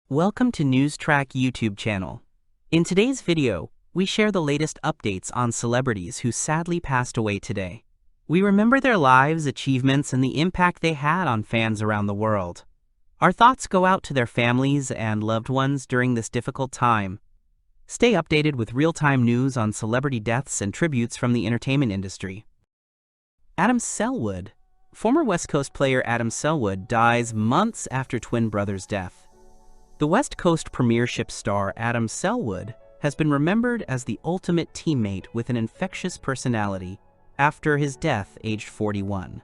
Welcome to NewsTrack YouTube channel. In today's video, we share the latest updates on celebrities who sadly passed away today. We remember their lives, achievements, and the impact they had on fans around the world. Our thoughts go out to their families and loved ones during this difficult time. Stay updated with real-time news on celebrity deaths and tributes from the entertainment industry. Adam Selwood. Former West Coast player Adam Selwood dies months after twin brother's death. The West Coast Premiership star Adam Selwood has been remembered as the ultimate teammate with an infectious personality after his death aged 41.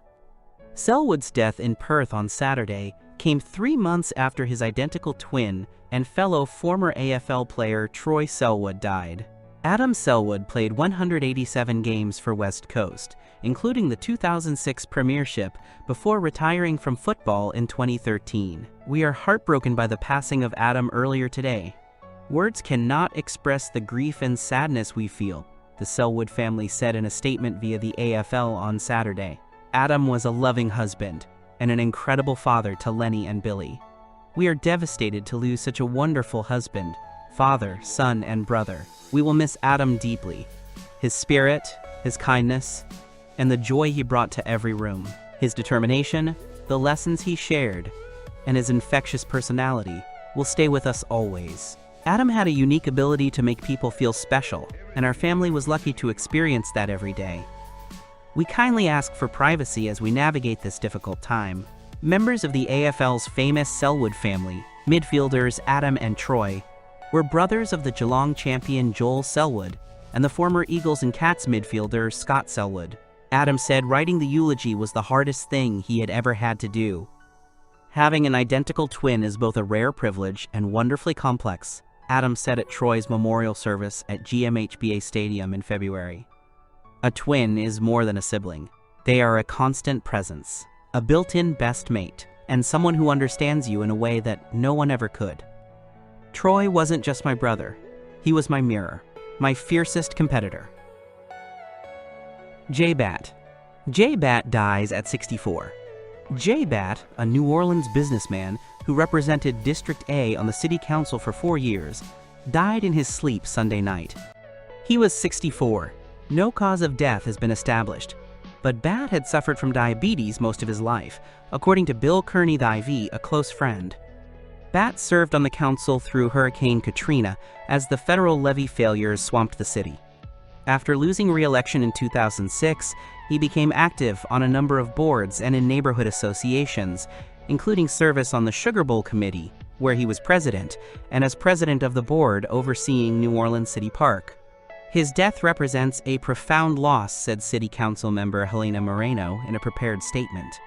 Selwood's death in Perth on Saturday came 3 months after his identical twin and fellow former AFL player Troy Selwood died. Adam Selwood played 187 games for West Coast, including the 2006 Premiership, before retiring from football in 2013. We are heartbroken by the passing of Adam earlier today. Words cannot express the grief and sadness we feel, the Selwood family said in a statement via the AFL on Saturday. Adam was a loving husband and an incredible father to Lenny and Billy. We are devastated to lose such a wonderful husband, father, son, and brother. We will miss Adam deeply. His spirit, his kindness, and the joy he brought to every room. His determination, the lessons he shared, and his infectious personality will stay with us always. Adam had a unique ability to make people feel special, and our family was lucky to experience that every day. We kindly ask for privacy as we navigate this difficult time. Members of the AFL's famous Selwood family, midfielders Adam and Troy, were brothers of the Geelong champion Joel Selwood and the former Eagles and Cats midfielder Scott Selwood. Adam said writing the eulogy was the hardest thing he had ever had to do. Having an identical twin is both a rare privilege and wonderfully complex, Adam said at Troy's memorial service at GMHBA Stadium in February. A twin is more than a sibling. They are a constant presence, a built-in best mate, and someone who understands you in a way that no one ever could. Troy wasn't just my brother. He was my mirror, my fiercest competitor. J-Bat. J-Bat dies at 64. J-Bat, a New Orleans businessman who represented District A on the city council for 4 years, died in his sleep Sunday night. He was 64. No cause of death has been established, but Bat had suffered from diabetes most of his life, according to Bill Kearney IV, a close friend. Bat served on the council through Hurricane Katrina as the federal levee failures swamped the city. After losing re-election in 2006, he became active on a number of boards and in neighborhood associations, including service on the Sugar Bowl Committee, where he was president, and as president of the board overseeing New Orleans City Park. His death represents a profound loss, said City Council member Helena Moreno in a prepared statement.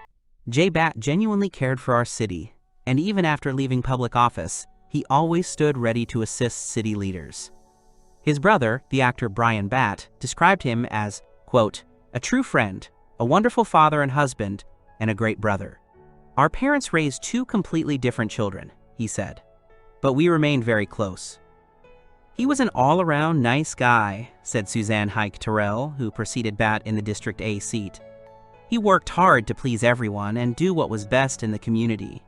J-Bat genuinely cared for our city, and even after leaving public office, he always stood ready to assist city leaders. His brother, the actor Brian Batt, described him as, quote, a true friend, a wonderful father and husband, and a great brother. Our parents raised 2 completely different children, he said, but we remained very close. He was an all-around nice guy, said Suzanne Hike Terrell, who preceded Batt in the District A seat. He worked hard to please everyone and do what was best in the community.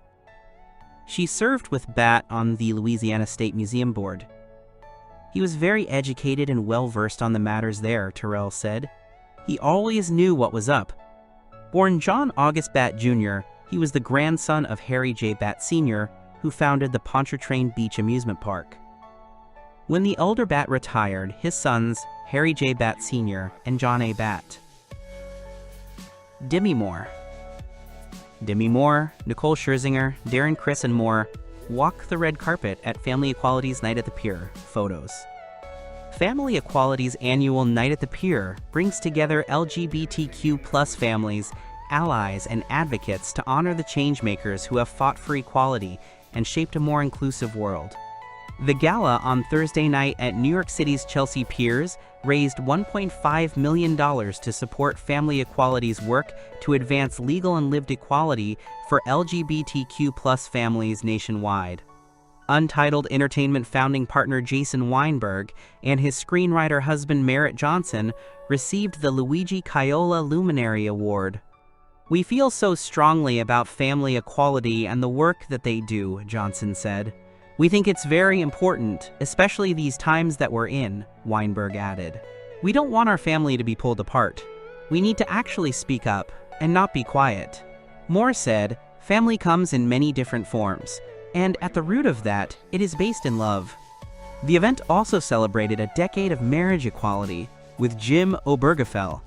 She served with Batt on the Louisiana State Museum Board. He was very educated and well-versed on the matters there, Terrell said. He always knew what was up. Born John August Batt Jr., he was the grandson of Harry J. Batt Sr., who founded the Pontchartrain Beach Amusement Park. When the elder Batt retired, his sons, Harry J. Batt Sr. and John A. Batt. Demi Moore. Demi Moore, Nicole Scherzinger, Darren Criss, and more walk the red carpet at Family Equality's Night at the Pier. Photos. Family Equality's annual Night at the Pier brings together LGBTQ+ families, allies, and advocates to honor the changemakers who have fought for equality and shaped a more inclusive world. The gala on Thursday night at New York City's Chelsea Piers raised $1.5 million to support Family Equality's work to advance legal and lived equality for LGBTQ+ families nationwide. Untitled Entertainment founding partner Jason Weinberg and his screenwriter husband Merritt Johnson received the Luigi Caiola Luminary Award. We feel so strongly about family equality and the work that they do, Johnson said. We think it's very important, especially these times that we're in, Weinberg added. We don't want our family to be pulled apart. We need to actually speak up and not be quiet. Moore said, family comes in many different forms, and at the root of that, it is based in love. The event also celebrated a decade of marriage equality with Jim Obergefell,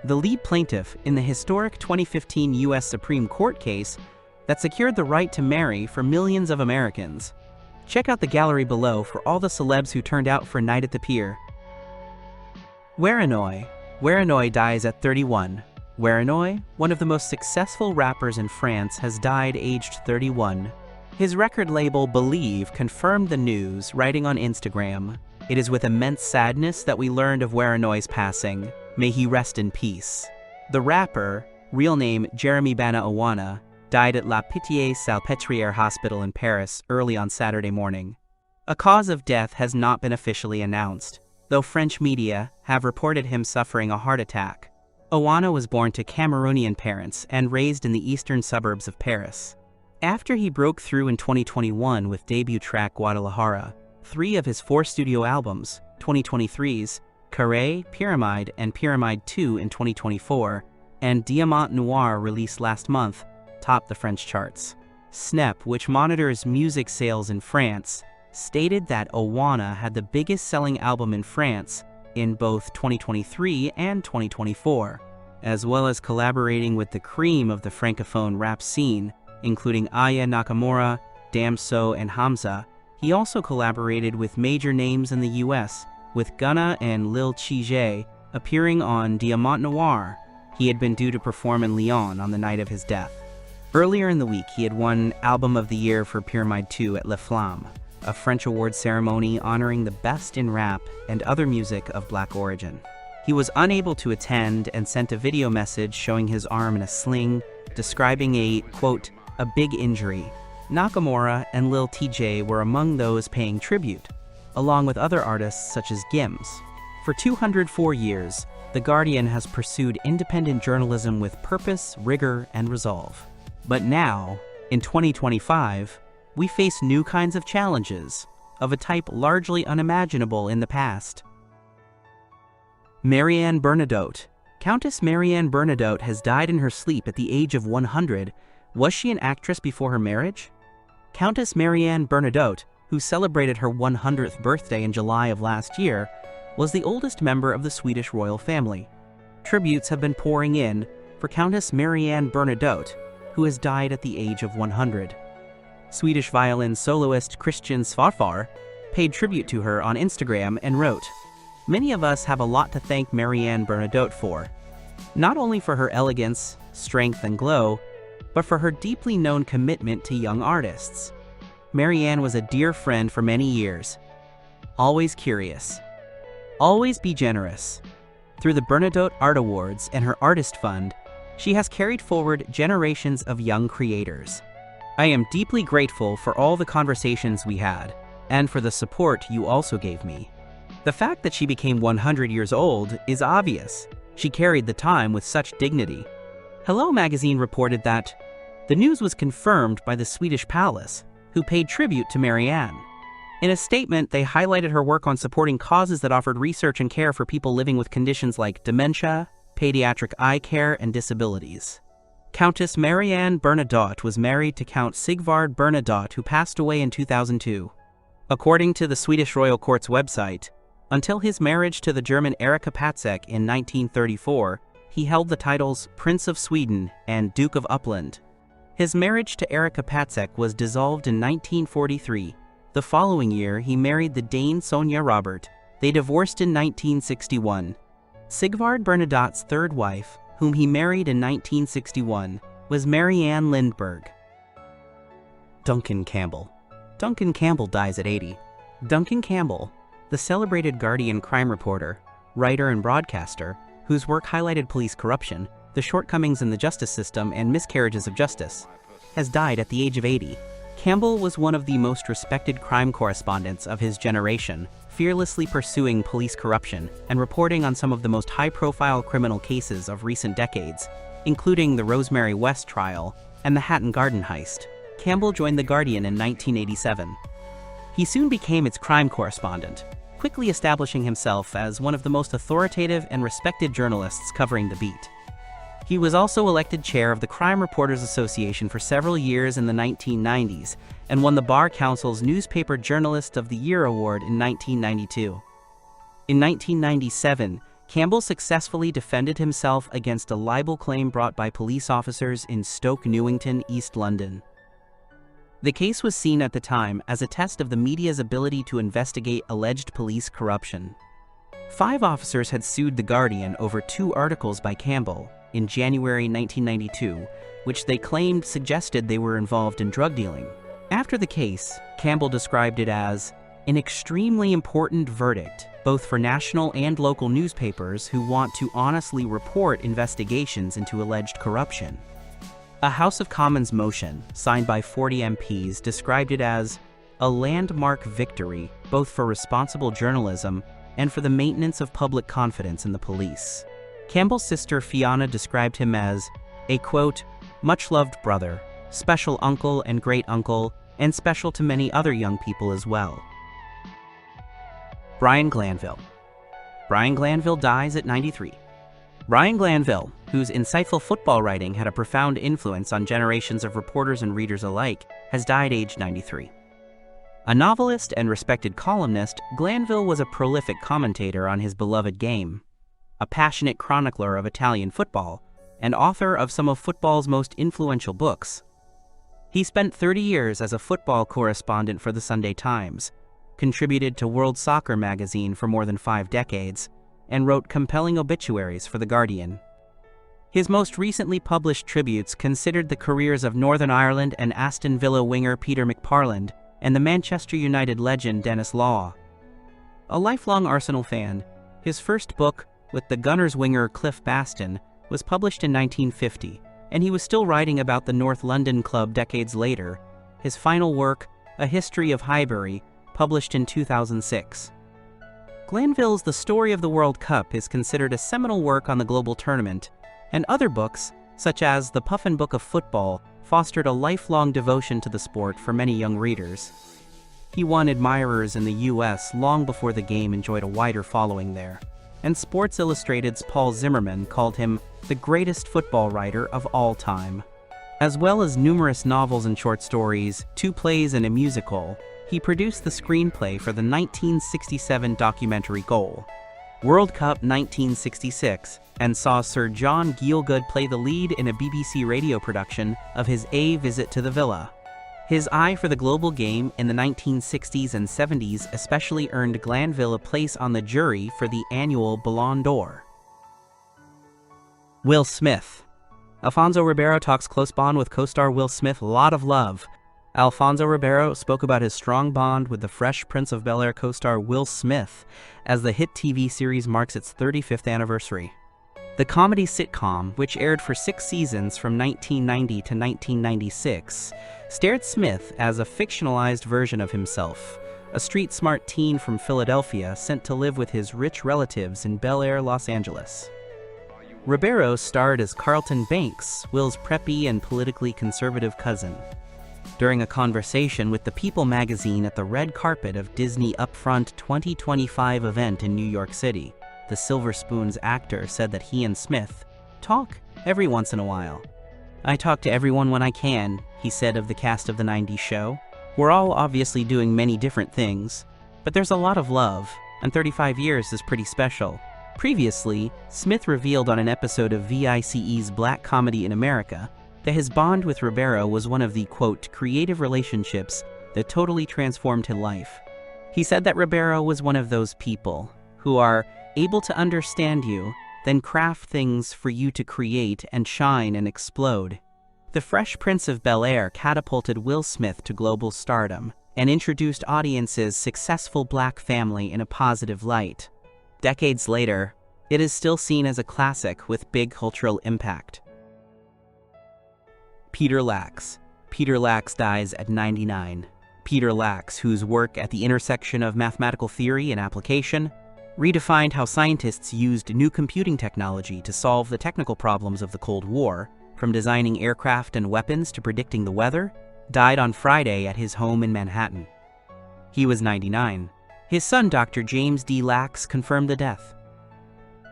the lead plaintiff in the historic 2015 U.S. Supreme Court case that secured the right to marry for millions of Americans. Check out the gallery below for all the celebs who turned out for Night at the Pier. Werenoi dies at 31. Werenoi, one of the most successful rappers in France, has died aged 31. His record label Believe confirmed the news, writing on Instagram, "It is with immense sadness that we learned of Werenoi's passing. May he rest in peace." The rapper, real name Jeremy Bana Owana, died at La Pitié-Salpêtrière Hospital in Paris early on Saturday morning. A cause of death has not been officially announced, though French media have reported him suffering a heart attack. Owana was born to Cameroonian parents and raised in the eastern suburbs of Paris. After he broke through in 2021 with debut track Guadalajara, 3 of his 4 studio albums, 2023's Carré, Pyramide, and Pyramide 2 in 2024, and Diamant Noir released last month, topped the French charts. Snep, which monitors music sales in France, stated that Owana had the biggest selling album in France in both 2023 and 2024, as well as collaborating with the cream of the francophone rap scene, including Aya Nakamura, Damso, and Hamza. He also collaborated with major names in the US, with Gunna and Lil Chijay appearing on Diamant Noir. He had been due to perform in Lyon on the night of his death. Earlier in the week, he had won Album of the Year for Pyramide 2 at Les Flammes, a French award ceremony honoring the best in rap and other music of Black origin. He was unable to attend and sent a video message showing his arm in a sling, describing a, quote, "a big injury." Nakamura and Lil TJ were among those paying tribute, along with other artists such as Gims. For 204 years, The Guardian has pursued independent journalism with purpose, rigor, and resolve. But now, in 2025, we face new kinds of challenges, of a type largely unimaginable in the past. Marianne Bernadotte. Countess Marianne Bernadotte has died in her sleep at the age of 100. Was she an actress before her marriage? Countess Marianne Bernadotte, who celebrated her 100th birthday in July of last year, was the oldest member of the Swedish royal family. Tributes have been pouring in for Countess Marianne Bernadotte, who has died at the age of 100. Swedish violin soloist Christian Svarfar paid tribute to her on Instagram and wrote, "Many of us have a lot to thank Marianne Bernadotte for, not only for her elegance, strength, and glow, but for her deeply known commitment to young artists. Marianne was a dear friend for many years. Always curious. Always be generous. Through the Bernadotte Art Awards and her Artist Fund, she has carried forward generations of young creators. I am deeply grateful for all the conversations we had, and for the support you also gave me." The fact that she became 100 years old is obvious. She carried the time with such dignity. Hello magazine reported that the news was confirmed by the Swedish palace, who paid tribute to Marianne. In a statement, they highlighted her work on supporting causes that offered research and care for people living with conditions like dementia, pediatric eye care, and disabilities. Countess Marianne Bernadotte was married to Count Sigvard Bernadotte, who passed away in 2002. According to the Swedish Royal Court's website, until his marriage to the German Erika Patzek in 1934, he held the titles Prince of Sweden and Duke of Uppland. His marriage to Erika Patzek was dissolved in 1943. The following year, he married the Dane Sonja Robert. They divorced in 1961. Sigvard Bernadotte's third wife, whom he married in 1961, was Marianne Lindberg. Duncan Campbell. Duncan Campbell dies at 80. Duncan Campbell, the celebrated Guardian crime reporter, writer, and broadcaster, whose work highlighted police corruption, the shortcomings in the justice system, and miscarriages of justice, has died at the age of 80. Campbell was one of the most respected crime correspondents of his generation, fearlessly pursuing police corruption and reporting on some of the most high-profile criminal cases of recent decades, including the Rosemary West trial and the Hatton Garden heist. Campbell joined The Guardian in 1987. He soon became its crime correspondent, quickly establishing himself as one of the most authoritative and respected journalists covering the beat. He was also elected chair of the Crime Reporters Association for several years in the 1990s and won the Bar Council's Newspaper Journalist of the Year award in 1992. In 1997, Campbell successfully defended himself against a libel claim brought by police officers in Stoke Newington, East London. The case was seen at the time as a test of the media's ability to investigate alleged police corruption. 5 officers had sued The Guardian over 2 articles by Campbell in January 1992, which they claimed suggested they were involved in drug dealing. After the case, Campbell described it as an extremely important verdict, both for national and local newspapers who want to honestly report investigations into alleged corruption. A House of Commons motion, signed by 40 MPs, described it as a landmark victory, both for responsible journalism and for the maintenance of public confidence in the police. Campbell's sister Fiona described him as a, quote, much-loved brother, special uncle and great-uncle, and special to many other young people as well. Brian Glanville. Brian Glanville dies at 93. Brian Glanville, whose insightful football writing had a profound influence on generations of reporters and readers alike, has died aged 93. A novelist and respected columnist, Glanville was a prolific commentator on his beloved game, a passionate chronicler of Italian football, and author of some of football's most influential books. He spent 30 years as a football correspondent for the Sunday Times, contributed to World Soccer magazine for more than 5 decades, and wrote compelling obituaries for The Guardian. His most recently published tributes considered the careers of Northern Ireland and Aston Villa winger Peter McParland and the Manchester United legend Denis Law. A lifelong Arsenal fan, his first book, with the Gunners winger Cliff Baston, was published in 1950, and he was still writing about the North London club decades later. His final work, A History of Highbury, published in 2006. Glanville's The Story of the World Cup is considered a seminal work on the global tournament, and other books, such as The Puffin Book of Football, fostered a lifelong devotion to the sport for many young readers. He won admirers in the US long before the game enjoyed a wider following there, and Sports Illustrated's Paul Zimmerman called him the greatest football writer of all time. As well as numerous novels and short stories, 2 plays and a musical, he produced the screenplay for the 1967 documentary Goal, World Cup 1966, and saw Sir John Gielgud play the lead in a BBC radio production of his A Visit to the Villa. His eye for the global game in the 1960s and 70s especially earned Glanville a place on the jury for the annual Ballon d'Or. Will Smith. Alfonso Ribeiro talks close bond with co-star Will Smith, lot of love. Alfonso Ribeiro spoke about his strong bond with the Fresh Prince of Bel-Air co-star Will Smith as the hit TV series marks its 35th anniversary. The comedy sitcom, which aired for 6 seasons from 1990 to 1996, starred Smith as a fictionalized version of himself, a street-smart teen from Philadelphia sent to live with his rich relatives in Bel Air, Los Angeles. Ribeiro starred as Carlton Banks, Will's preppy and politically conservative cousin. During a conversation with the People magazine at the red carpet of Disney Upfront 2025 event in New York City, the Silver Spoons actor said that he and Smith talk every once in a while. "I talk to everyone when I can," he said of the cast of the 90s show. "We're all obviously doing many different things, but there's a lot of love, and 35 years is pretty special." Previously, Smith revealed on an episode of VICE's Black Comedy in America that his bond with Ribeiro was one of the, quote, creative relationships that totally transformed his life. He said that Ribeiro was one of those people who are able to understand you, then craft things for you to create and shine and explode. The Fresh Prince of Bel-Air catapulted Will Smith to global stardom and introduced audiences' successful black family in a positive light. Decades later, it is still seen as a classic with big cultural impact. Peter Lax. Peter Lax dies at 99. Peter Lax, whose work at the intersection of mathematical theory and application redefined how scientists used new computing technology to solve the technical problems of the Cold War, from designing aircraft and weapons to predicting the weather, died on Friday at his home in Manhattan. He was 99. His son, Dr. James D. Lax, confirmed the death.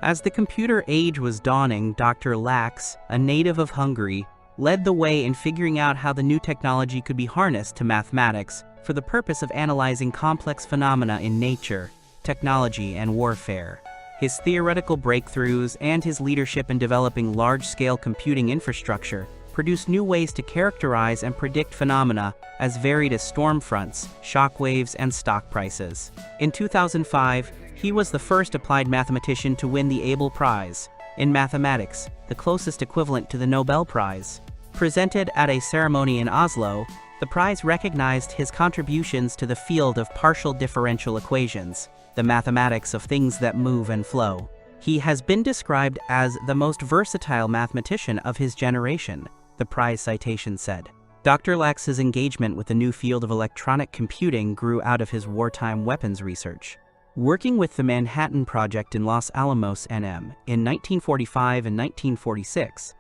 As the computer age was dawning, Dr. Lax, a native of Hungary, led the way in figuring out how the new technology could be harnessed to mathematics for the purpose of analyzing complex phenomena in nature, technology, and warfare. His theoretical breakthroughs and his leadership in developing large-scale computing infrastructure produced new ways to characterize and predict phenomena as varied as storm fronts, shock waves, and stock prices. In 2005, he was the first applied mathematician to win the Abel Prize in mathematics, the closest equivalent to the Nobel Prize. Presented at a ceremony in Oslo, the prize recognized his contributions to the field of partial differential equations, the mathematics of things that move and flow. He has been described as the most versatile mathematician of his generation, the prize citation said. Dr. Lax's engagement with the new field of electronic computing grew out of his wartime weapons research. Working with the Manhattan Project in Los Alamos, NM, in 1945 and 1946,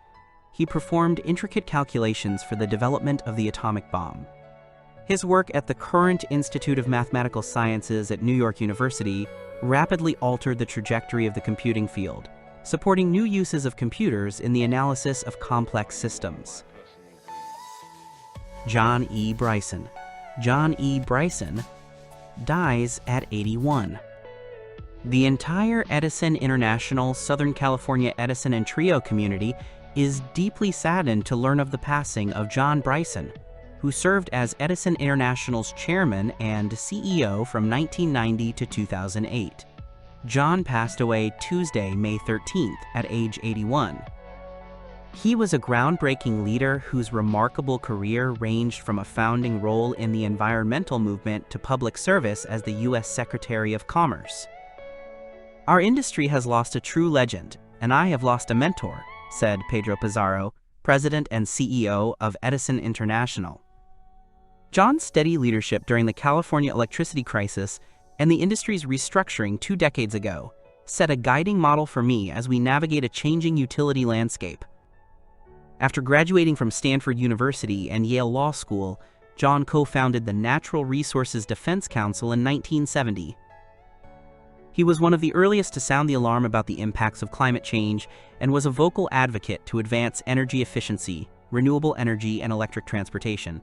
he performed intricate calculations for the development of the atomic bomb. His work at the Current Institute of Mathematical Sciences at New York University rapidly altered the trajectory of the computing field, supporting new uses of computers in the analysis of complex systems. John E. Bryson. John E. Bryson dies at 81. The entire Edison International Southern California Edison and Trio community is deeply saddened to learn of the passing of John Bryson, who served as Edison International's chairman and CEO from 1990 to 2008. John passed away Tuesday, May 13th, at age 81. He was a groundbreaking leader whose remarkable career ranged from a founding role in the environmental movement to public service as the U.S. Secretary of Commerce. "Our industry has lost a true legend, and I have lost a mentor," said Pedro Pizarro, president and CEO of Edison International. John's steady leadership during the California electricity crisis and the industry's restructuring 2 decades ago set a guiding model for me as we navigate a changing utility landscape. After graduating from Stanford University and Yale Law School, John co-founded the Natural Resources Defense Council in 1970. He was one of the earliest to sound the alarm about the impacts of climate change and was a vocal advocate to advance energy efficiency, renewable energy, and electric transportation.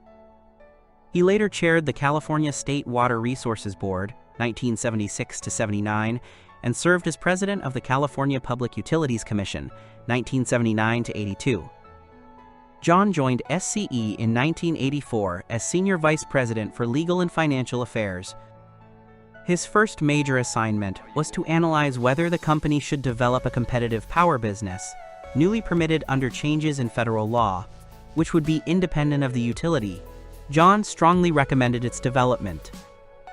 He later chaired the California State Water Resources Board, 1976 to 79, and served as president of the California Public Utilities Commission, 1979 to 82. John joined SCE in 1984 as senior vice president for legal and financial affairs. His first major assignment was to analyze whether the company should develop a competitive power business, newly permitted under changes in federal law, which would be independent of the utility. John strongly recommended its development.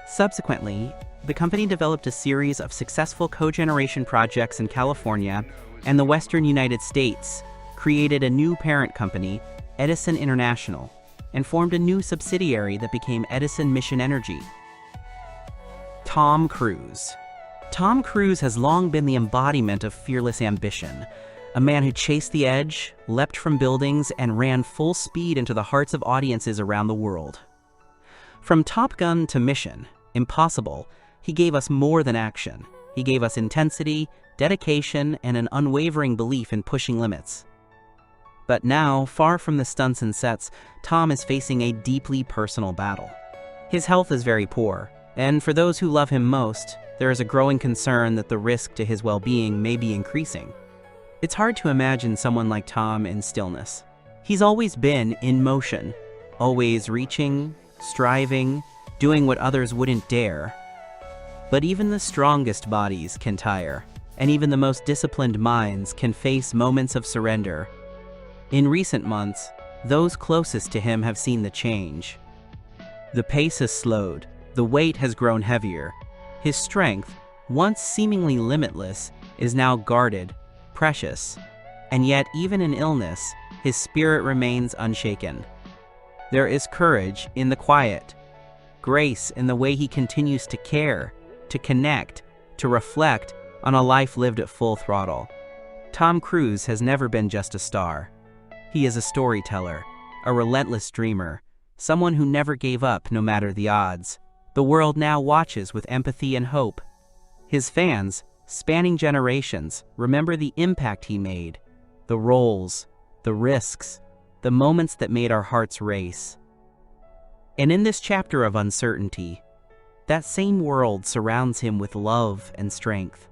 Subsequently, the company developed a series of successful cogeneration projects in California and the western United States, created a new parent company, Edison International, and formed a new subsidiary that became Edison Mission Energy. Tom Cruise. Tom Cruise has long been the embodiment of fearless ambition, a man who chased the edge, leapt from buildings, and ran full speed into the hearts of audiences around the world. From Top Gun to Mission Impossible, he gave us more than action. He gave us intensity, dedication, and an unwavering belief in pushing limits. But now, far from the stunts and sets, Tom is facing a deeply personal battle. His health is very poor, and for those who love him most, there is a growing concern that the risk to his well-being may be increasing. It's hard to imagine someone like Tom in stillness. He's always been in motion, always reaching, striving, doing what others wouldn't dare. But even the strongest bodies can tire, and even the most disciplined minds can face moments of surrender. In recent months, those closest to him have seen the change. The pace has slowed, the weight has grown heavier. His strength, once seemingly limitless, is now guarded, precious. And yet, even in illness, his spirit remains unshaken. There is courage in the quiet, grace in the way he continues to care, to connect, to reflect on a life lived at full throttle. Tom Cruise has never been just a star. He is a storyteller, a relentless dreamer, someone who never gave up no matter the odds. The world now watches with empathy and hope. His fans, spanning generations, remember the impact he made, the roles, the risks, the moments that made our hearts race. And in this chapter of uncertainty, that same world surrounds him with love and strength.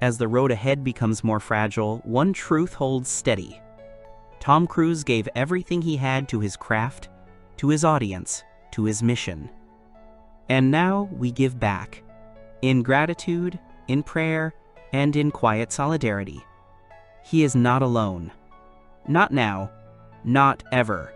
As the road ahead becomes more fragile, one truth holds steady. Tom Cruise gave everything he had to his craft, to his audience, to his mission. And now we give back, in gratitude, in prayer, and in quiet solidarity. He is not alone. Not now, not ever.